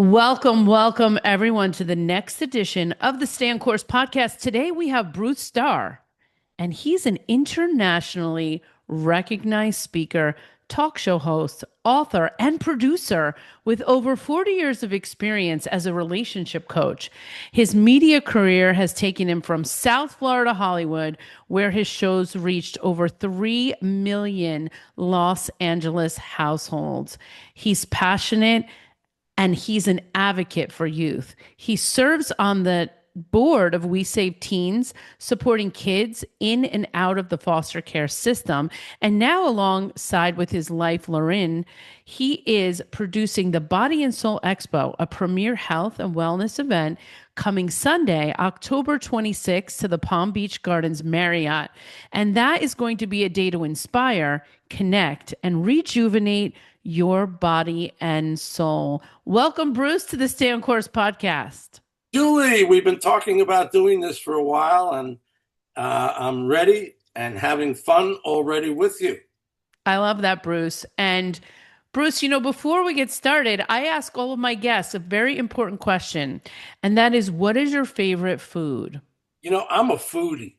Welcome, welcome everyone to the next edition of the Stay on Course podcast. Today we have Bruce Starr, and he's an internationally recognized speaker, talk show host, author, and producer with over 40 years of experience as a relationship coach. His media career has taken him from South Florida, Hollywood, where his shows reached over 3 million Los Angeles households. He's passionate and he's an advocate for youth. He serves on the board of We Save Teens, supporting kids in and out of the foster care system. And now, alongside with his wife, Lauren, he is producing the Body and Soul Expo, a premier health and wellness event coming Sunday, October 26th, to the Palm Beach Gardens Marriott. And that is going to be a day to inspire, connect, and rejuvenate your body and soul. Welcome, Bruce, to the Stay on Course podcast. Julie, we've been talking about doing this for a while, and I'm ready and having fun already with you. I love that, Bruce. And Bruce, before we get started, I ask all of my guests a very important question, and that is, what is your favorite food? I'm a foodie.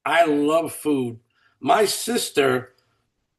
I love food. My sister,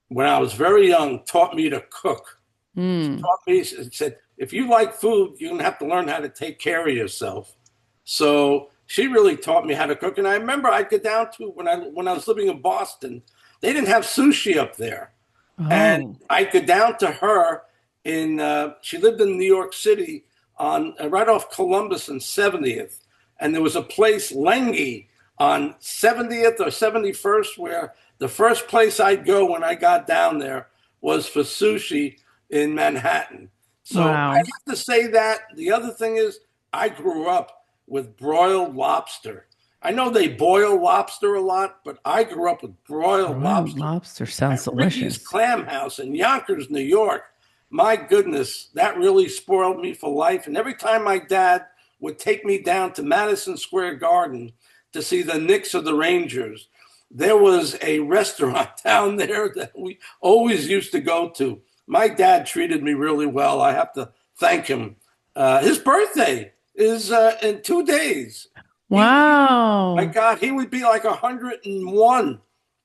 when I was very young, taught me to cook. She taught me, said, if you like food, you're going to have to learn how to take care of yourself. So she really taught me how to cook. And I remember I'd get down to when I was living in Boston, they didn't have sushi up there. Oh. And I'd go down to her she lived in New York City on right off Columbus and 70th. And there was a place, Lengi, on 70th or 71st, where the first place I'd go when I got down there was for sushi in Manhattan. So Wow. I have to say that. The other thing is I grew up with broiled lobster. I know they boil lobster a lot, but I grew up with broiled lobster. Lobster sounds At Ricky's delicious. Clam House in Yonkers, New York. My goodness, that really spoiled me for life. And every time my dad would take me down to Madison Square Garden to see the Knicks or the Rangers, there was a restaurant down there that we always used to go to. My dad treated me really well. I have to thank him. His birthday is in 2 days. Wow. My God, he would be like 101.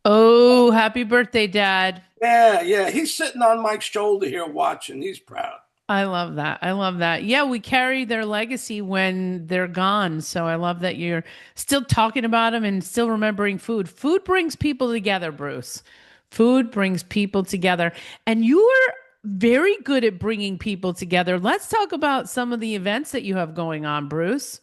Oh, happy birthday, Dad. Yeah. He's sitting on my shoulder here watching. He's proud. I love that. I love that. Yeah, we carry their legacy when they're gone. So I love that you're still talking about them and still remembering food. Food brings people together, Bruce. Food brings people together. And you are very good at bringing people together. Let's talk about some of the events that you have going on, Bruce.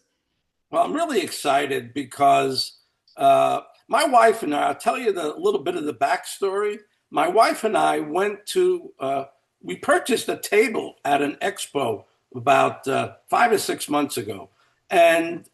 Well, I'm really excited because my wife and I, I'll tell you a little bit of the backstory. My wife and I we purchased a table at an expo about 5 or 6 months ago. And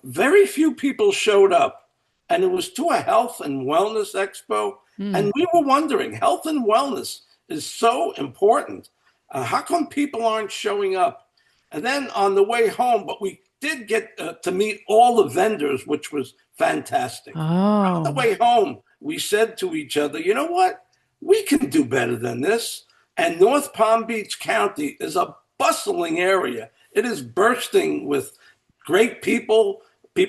very few people showed up. And it was to a health and wellness expo. And we were wondering, health and wellness is so important. How come people aren't showing up? And then on the way home, but we did get to meet all the vendors, which was fantastic. Oh. On the way home, we said to each other, you know what? We can do better than this. And North Palm Beach County is a bustling area. It is bursting with great people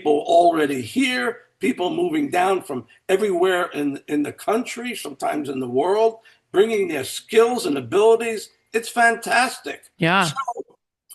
already here, people moving down from everywhere in the country, sometimes in the world, bringing their skills and abilities. It's fantastic. Yeah. So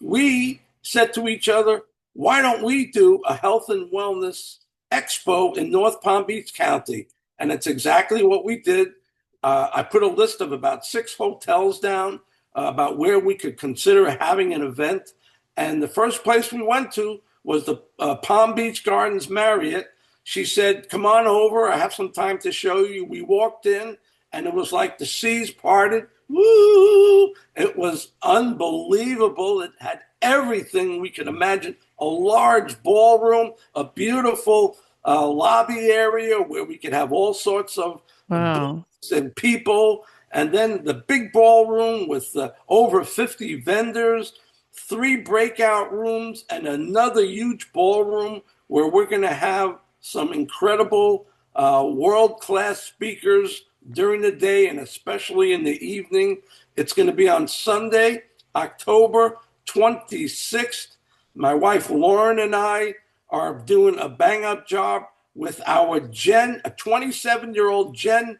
we said to each other, why don't we do a health and wellness expo in North Palm Beach County? And it's exactly what we did. I put a list of about 6 hotels down about where we could consider having an event. And the first place we went to was the Palm Beach Gardens Marriott. She said, come on over. I have some time to show you. We walked in and it was like the seas parted. Woo! It was unbelievable. It had everything we could imagine. A large ballroom, a beautiful lobby area where we could have all sorts of Wow. and people, and then the big ballroom with over 50 vendors, 3 breakout rooms, and another huge ballroom where we're going to have some incredible world-class speakers during the day and especially in the evening. It's going to be on Sunday, October 26th. My wife Lauren and I are doing a bang up job with our a 27-year-old Gen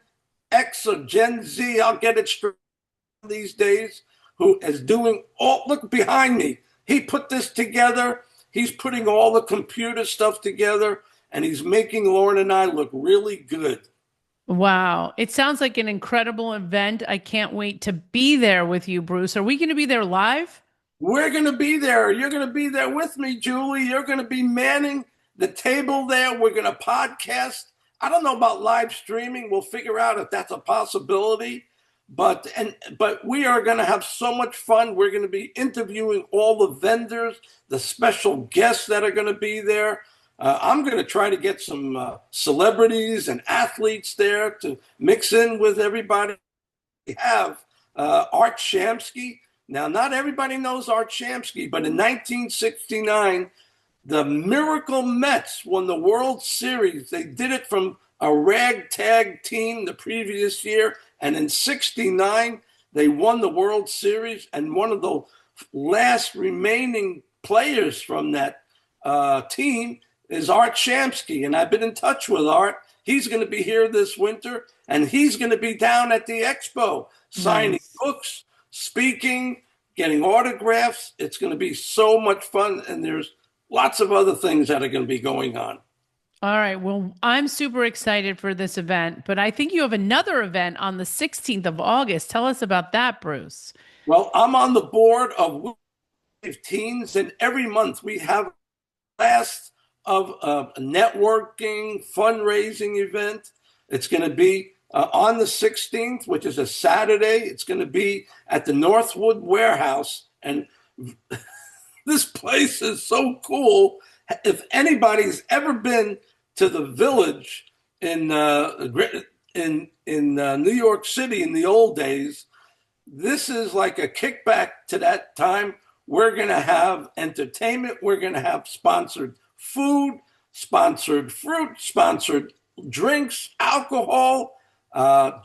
X or Gen Z, I'll get it straight these days, who is doing all, look behind me. He put this together. He's putting all the computer stuff together, and he's making Lauren and I look really good. Wow. It sounds like an incredible event. I can't wait to be there with you, Bruce. Are we going to be there live? We're going to be there. You're going to be there with me, Julie. You're going to be manning the table there. We're going to podcast. I don't know about live streaming. We'll figure out if that's a possibility. But we are going to have so much fun. We're going to be interviewing all the vendors, the special guests that are going to be there. I'm going to try to get some celebrities and athletes there to mix in with everybody. We have Art Shamsky. Now, not everybody knows Art Shamsky, but in 1969, the Miracle Mets won the World Series. They did it from a ragtag team the previous year. And in 69, they won the World Series. And one of the last remaining players from that team is Art Shamsky. And I've been in touch with Art. He's going to be here this winter, and he's going to be down at the expo signing books, speaking, getting autographs. It's going to be so much fun. And there's lots of other things that are going to be going on. All right. Well, I'm super excited for this event, but I think you have another event on the 16th of August. Tell us about that, Bruce. Well, I'm on the board of Teens, and every month we have a class of a networking fundraising event. It's going to be on the 16th, which is a Saturday. It's going to be at the Northwood Warehouse, and this place is so cool. If anybody's ever been to the Village in New York City in the old days, this is like a kickback to that time. We're going to have entertainment. We're going to have sponsored food, sponsored fruit, sponsored drinks, alcohol.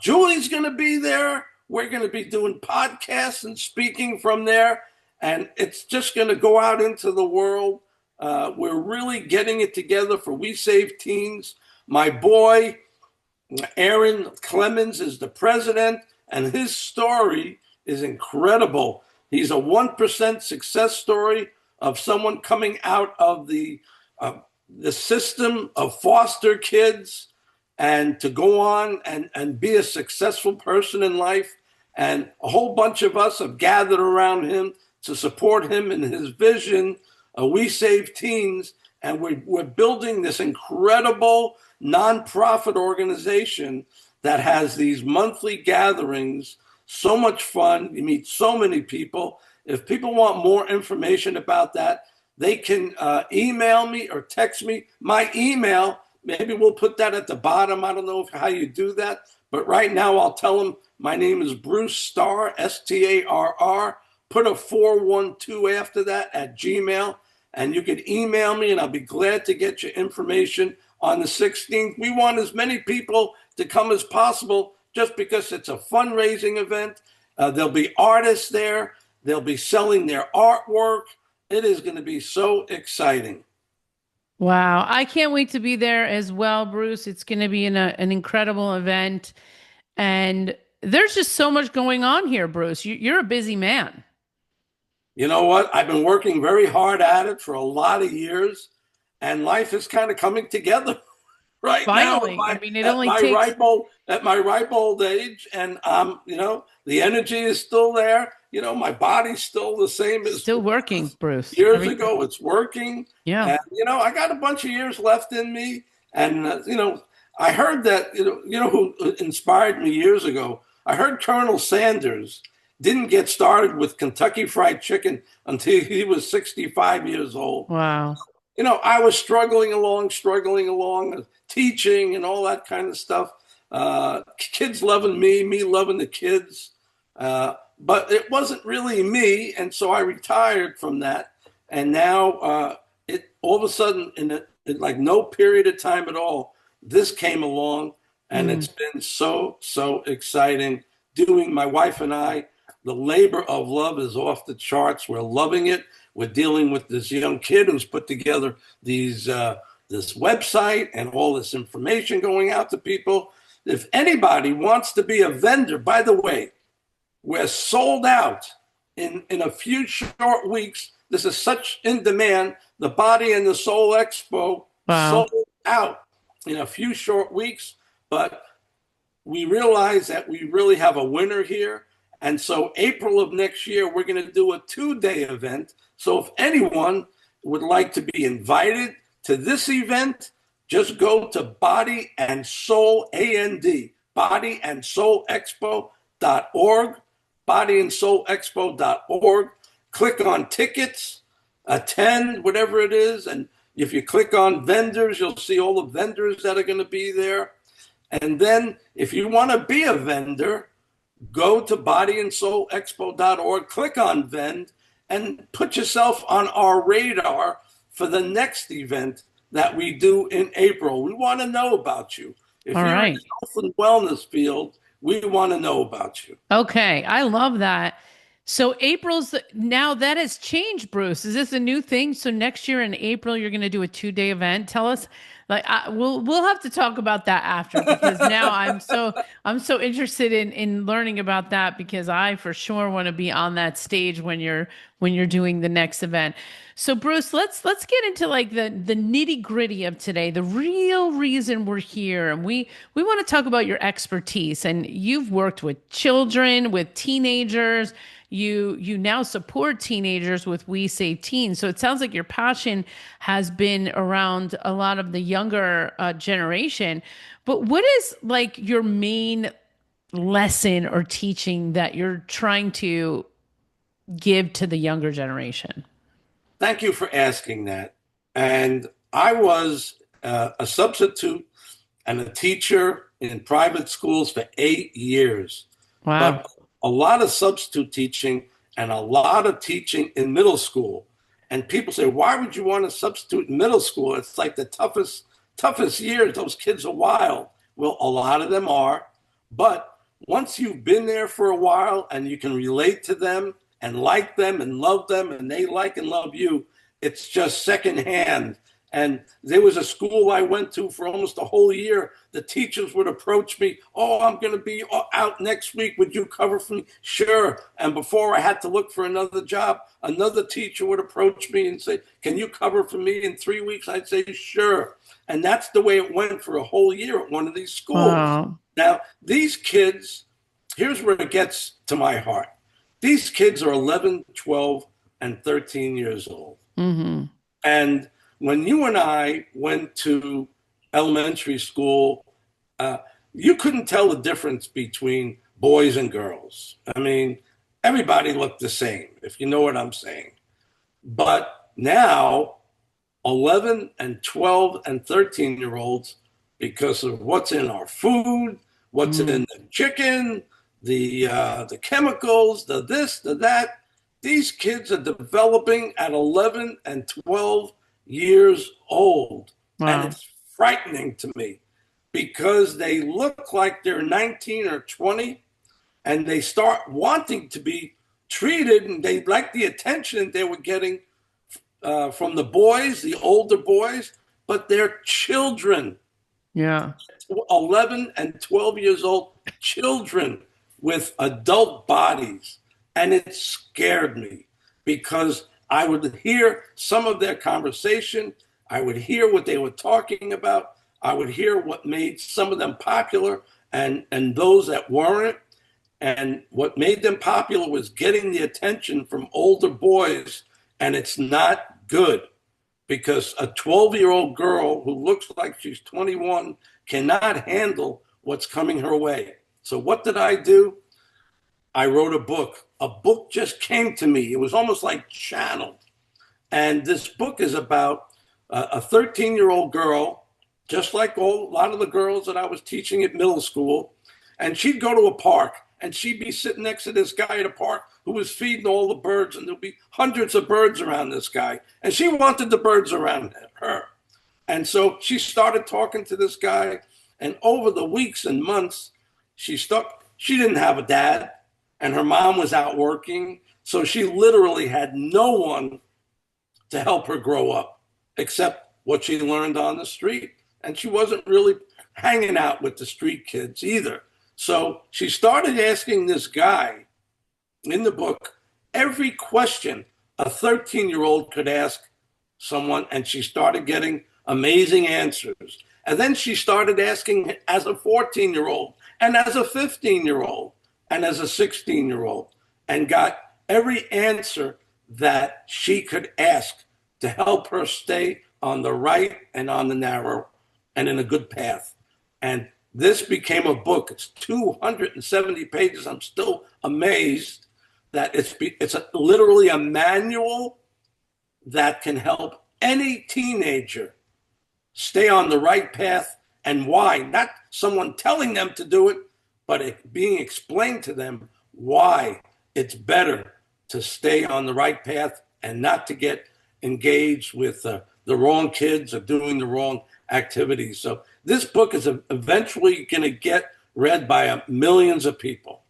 Julie's going to be there. We're going to be doing podcasts and speaking from there. And it's just going to go out into the world. We're really getting it together for We Save Teens. My boy, Aaron Clemens, is the president, and his story is incredible. He's a 1% success story of someone coming out of the system of foster kids and to go on and be a successful person in life. And a whole bunch of us have gathered around him to support him in his vision. We Save Teens, and we're building this incredible nonprofit organization that has these monthly gatherings. So much fun. You meet so many people. If people want more information about that, they can email me or text me. My email, maybe we'll put that at the bottom. I don't know how you do that, but right now I'll tell them my name is Bruce Starr, Starr. Put a 412 after that at Gmail. And you can email me, and I'll be glad to get your information on the 16th. We want as many people to come as possible just because it's a fundraising event. There'll be artists there. They'll be selling their artwork. It is going to be so exciting. Wow. I can't wait to be there as well, Bruce. It's going to be an incredible event. And there's just so much going on here, Bruce. You're a busy man. You know what? I've been working very hard at it for a lot of years, and life is kind of coming together right Finally. now. I mean, it only takes At my ripe old age, and the energy is still there. My body's still the same as still working, Bruce. Years ago, it's working. Yeah. And, I got a bunch of years left in me, and I heard that who inspired me years ago. I heard Colonel Sanders didn't get started with Kentucky Fried Chicken until he was 65 years old. Wow. I was struggling along, teaching and all that kind of stuff. Kids loving me loving the kids. But it wasn't really me. And so I retired from that. And now it all of a sudden, in like no period of time at all, this came along. And it's been so exciting doing, my wife and I, The labor of love is off the charts. We're loving it. We're dealing with this young kid who's put together this website and all this information going out to people. If anybody wants to be a vendor, by the way, we're sold out in a few short weeks. This is such in demand. The Body and the Soul Expo Wow. sold out in a few short weeks, but we realize that we really have a winner here. And so April of next year, we're going to do a 2-day event. So if anyone would like to be invited to this event, just go to Body and Soul, A-N-D, Body and Soul Expo.org, bodyandsoulexpo.org. Click on tickets, attend, whatever it is. And if you click on vendors, you'll see all the vendors that are going to be there. And then if you want to be a vendor, go to bodyandsoulexpo.org, click on vend, and put yourself on our radar for the next event that we do in April. We want to know about you. If All you're in right. the health and wellness field, we want to know about you. Okay. I love that. So April's now that has changed, Bruce. Is this a new thing? So next year in April, you're going to do a 2-day event. Tell us, we'll have to talk about that after because now I'm so interested in learning about that because I for sure want to be on that stage when you're doing the next event. So Bruce, let's get into like the nitty-gritty of today, the real reason we're here. And we want to talk about your expertise. And you've worked with children, with teenagers. You now support teenagers with We Save Teens. So it sounds like your passion has been around a lot of the younger generation. But what is like your main lesson or teaching that you're trying to give to the younger generation? Thank you for asking that. And I was a substitute and a teacher in private schools for 8 years. Wow. But a lot of substitute teaching and a lot of teaching in middle school. And people say, why would you want to substitute in middle school? It's like the toughest years. Those kids are wild. Well, a lot of them are. But once you've been there for a while and you can relate to them and like them and love them and they like and love you, it's just secondhand. And there was a school I went to for almost a whole year. The teachers would approach me. Oh, I'm going to be out next week. Would you cover for me? Sure. And before I had to look for another job, another teacher would approach me and say, can you cover for me in 3 weeks? I'd say, sure. And that's the way it went for a whole year at one of these schools. Wow. Now, these kids, here's where it gets to my heart. These kids are 11, 12, and 13 years old. Mm-hmm. And when you and I went to elementary school, you couldn't tell the difference between boys and girls. I mean, everybody looked the same, if you know what I'm saying. But now, 11 and 12 and 13-year-olds, because of what's in our food, what's in the chicken, the chemicals, the this, the that, these kids are developing at 11 and 12 years old. Wow. And it's frightening to me because they look like they're 19 or 20 and they start wanting to be treated and they like the attention they were getting from the boys, the older boys, but they're children. Yeah. 11 and 12 years old children with adult bodies. And it scared me because I would hear some of their conversation. I would hear what they were talking about. I would hear what made some of them popular and those that weren't. And what made them popular was getting the attention from older boys. And it's not good because a 12-year-old girl who looks like she's 21 cannot handle what's coming her way. So what did I do? I wrote a book. A book just came to me. It was almost like channeled. And this book is about a 13-year-old girl, just like a lot of the girls that I was teaching at middle school. And she'd go to a park and she'd be sitting next to this guy at a park who was feeding all the birds. And there'll be hundreds of birds around this guy. And she wanted the birds around her. And so she started talking to this guy. And over the weeks and months, she didn't have a dad. and her mom was out working. So she literally had no one to help her grow up except what she learned on the street. And she wasn't really hanging out with the street kids either. So she started asking this guy in the book every question a 13-year-old could ask someone, and she started getting amazing answers. And then she started asking as a 14-year-old and as a 15-year-old and as a 16-year-old, and got every answer that she could ask to help her stay on the right and on the narrow and in a good path. And this became a book. It's 270 pages. I'm still amazed that it's literally a manual that can help any teenager stay on the right path, and why. Not someone telling them to do it, but it being explained to them why it's better to stay on the right path and not to get engaged with the wrong kids or doing the wrong activities. So this book is eventually going to get read by millions of people.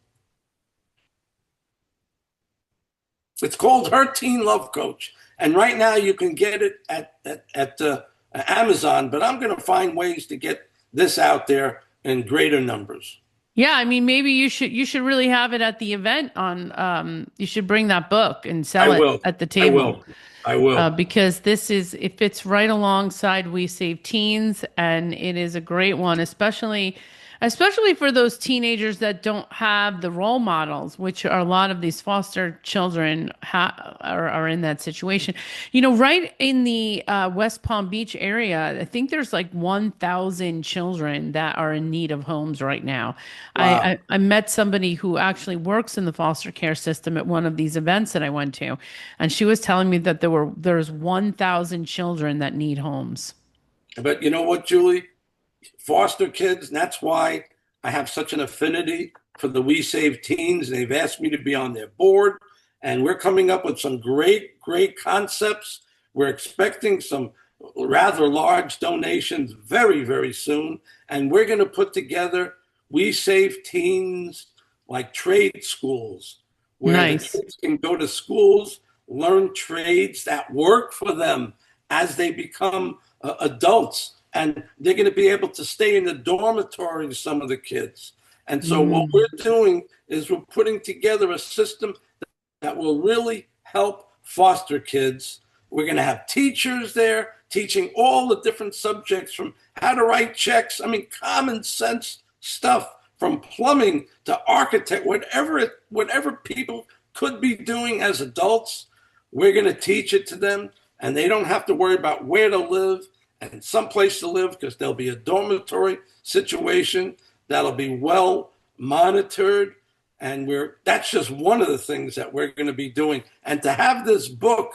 It's called Her Teen Love Coach. And right now you can get it at Amazon, but I'm going to find ways to get this out there in greater numbers. Yeah, I mean, maybe you should really have it at the event on you should bring that book and I sell it will. at the I table. will. I will. Because it fits right alongside We Save Teens, and it is a great one, especially for those teenagers that don't have the role models, which are a lot of these foster children are in that situation. Right in the West Palm Beach area, I think there's like 1,000 children that are in need of homes right now. Wow. I met somebody who actually works in the foster care system at one of these events that I went to, and she was telling me that there's 1,000 children that need homes. But you know what, Julie? Foster kids, and that's why I have such an affinity for the We Save Teens. They've asked me to be on their board, and we're coming up with some great, great concepts. We're expecting some rather large donations very, very soon, and we're going to put together We Save Teens like trade schools where the Nice. kids can go to schools, learn trades that work for them as they become adults, and they're going to be able to stay in the dormitories, some of the kids. And so what we're Mm. doing is we're putting together a system that will really help foster kids. We're going to have teachers there teaching all the different subjects, from how to write checks. I mean, common sense stuff, from plumbing to architect, whatever people could be doing as adults, we're going to teach it to them, and they don't have to worry about where to live and someplace to live, because there'll be a dormitory situation that'll be well monitored. And that's just one of the things that we're going to be doing. And to have this book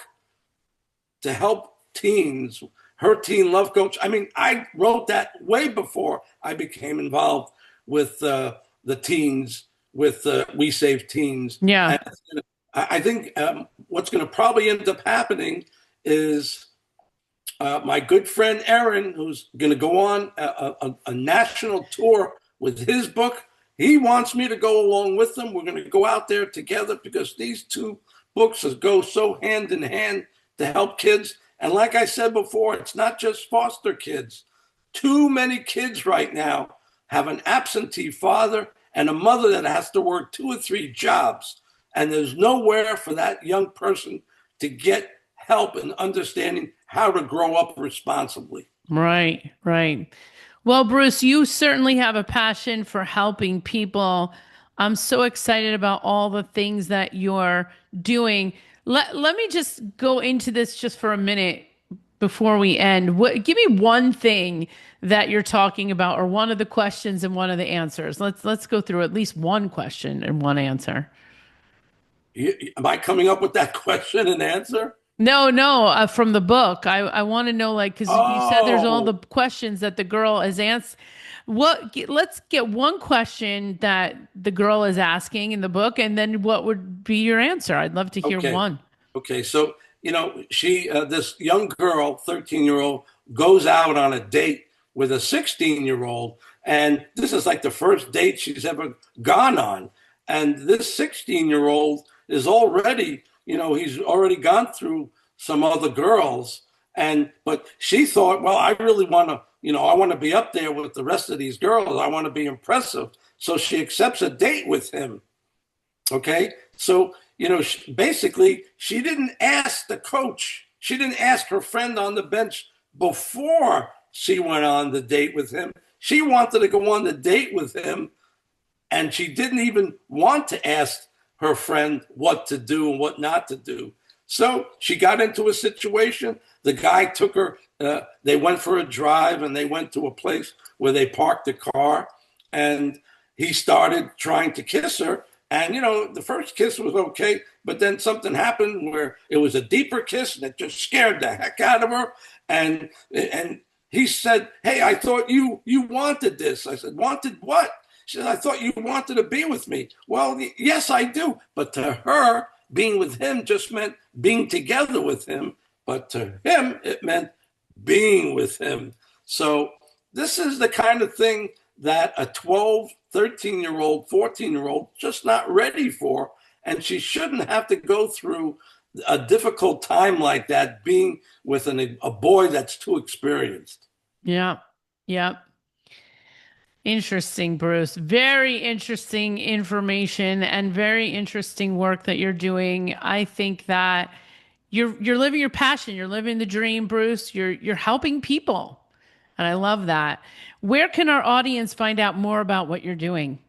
to help teens, Her Teen Love Coach, I mean, I wrote that way before I became involved with the teens, with We Save Teens. Yeah. And I think what's going to probably end up happening is my good friend Aaron, who's going to go on a national tour with his book. He wants me to go along with him. We're going to go out there together, because these two books go so hand in hand to help kids. And like I said before, it's not just foster kids. Too many kids right now have an absentee father and a mother that has to work 2 or 3 jobs. And there's nowhere for that young person to get help in understanding how to grow up responsibly. Right, right. Well, Bruce, you certainly have a passion for helping people. I'm so excited about all the things that you're doing. Let me just go into this just for a minute before we end. Give me one thing that you're talking about, or one of the questions and one of the answers. Let's go through at least one question and one answer. Am I coming up with that question and answer? No, no, from the book. I want to know, like, because you said there's all the Oh, questions that the girl has asked. Let's get one question that the girl is asking in the book, and then what would be your answer? I'd love to hear okay. one. Okay. So, this young girl, 13-year-old, goes out on a date with a 16-year-old. And this is like the first date she's ever gone on. And this 16-year-old is already, he's already gone through some other girls. But she thought, well, I really want to, I want to be up there with the rest of these girls. I want to be impressive. So she accepts a date with him. Okay. So, basically, she didn't ask the coach. She didn't ask her friend on the bench before she went on the date with him. She wanted to go on the date with him, and she didn't even want to ask her friend what to do and what not to do. So she got into a situation. The guy took her, they went for a drive, and they went to a place where they parked the car, and he started trying to kiss her. And, the first kiss was okay, but then something happened where it was a deeper kiss, and it just scared the heck out of her. And he said, hey, I thought you wanted this. I said, wanted what? She said, I thought you wanted to be with me. Well, yes, I do. But to her, being with him just meant being together with him. But to him, it meant being with him. So this is the kind of thing that a 12, 13-year-old, 14-year-old just not ready for. And she shouldn't have to go through a difficult time like that being with a boy that's too experienced. Yeah. Yeah. Interesting, Bruce. Very interesting information and very interesting work that you're doing. I think that you're living your passion. You're living the dream, Bruce. You're helping people. And I love that. Where can our audience find out more about what you're doing?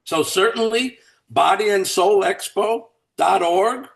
So certainly Body and Soul Expo.org.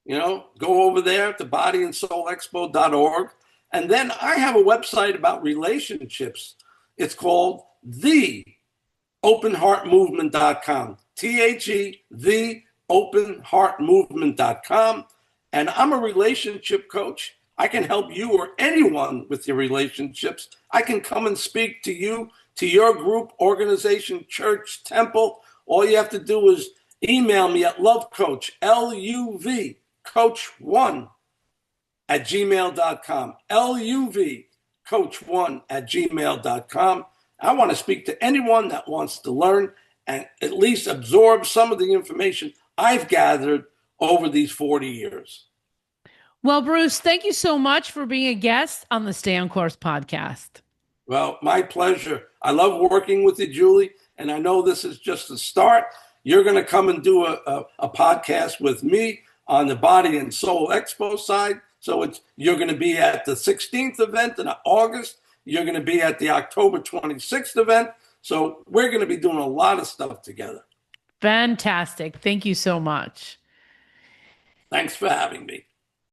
Go over there to bodyandsoulexpo.org. And then I have a website about relationships. It's called theopenheartmovement.com. theopenheartmovement.com. And I'm a relationship coach. I can help you or anyone with your relationships. I can come and speak to you, to your group, organization, church, temple. All you have to do is email me at lovecoach, LUV, coach1 at gmail.com. LUV, coach1 at gmail.com. I want to speak to anyone that wants to learn and at least absorb some of the information I've gathered over these 40 years. Well, Bruce, thank you so much for being a guest on the Stay on Course podcast. Well, my pleasure. I love working with you, Julie, and I know this is just the start. You're going to come and do a podcast with me on the Body and Soul Expo side. So you're going to be at the 16th event in August. You're going to be at the October 26th event. So we're going to be doing a lot of stuff together. Fantastic. Thank you so much. Thanks for having me.